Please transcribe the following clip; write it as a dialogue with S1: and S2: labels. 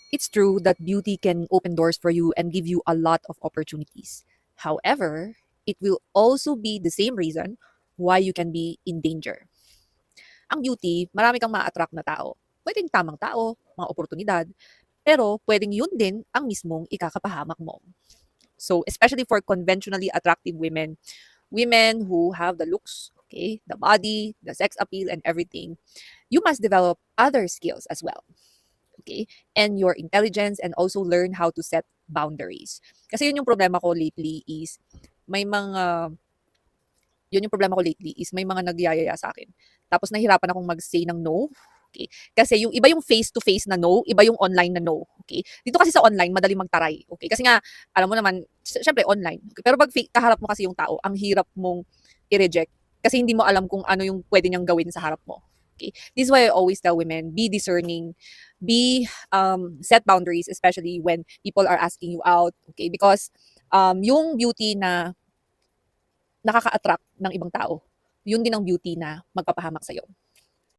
S1: It's true that beauty can open doors for you and give you a lot of opportunities. However, it will also be the same reason why you can be in danger. Ang beauty, marami kang ma-attract na tao. Pwedeng tamang tao, mga oportunidad, pero pwedeng yun din ang mismong ikakapahamak mo. So, especially for conventionally attractive women, women who have the looks, okay, the body, the sex appeal, and everything, you must develop other skills as well. Okay? And your intelligence and also learn how to set boundaries. Kasi yun yung problema ko lately is may mga yun yung problema ko lately is may mga nagyayaya sa akin. Tapos nahirapan akong mag-say ng no. Okay? Kasi yung iba yung face-to-face na no, iba yung online na no. Okay? Dito kasi sa online, madali magtaray. Okay? Kasi nga, alam mo naman, syempre online. Okay? Pero pag kaharap mo kasi yung tao, ang hirap mong i-reject kasi hindi mo alam kung ano yung pwede niyang gawin sa harap mo. Okay? This is why I always tell women, be discerning, set boundaries, especially when people are asking you out. Okay? Because yung beauty na nakaka-attract ng ibang tao, yun din ang beauty na magpapahamak sa'yo.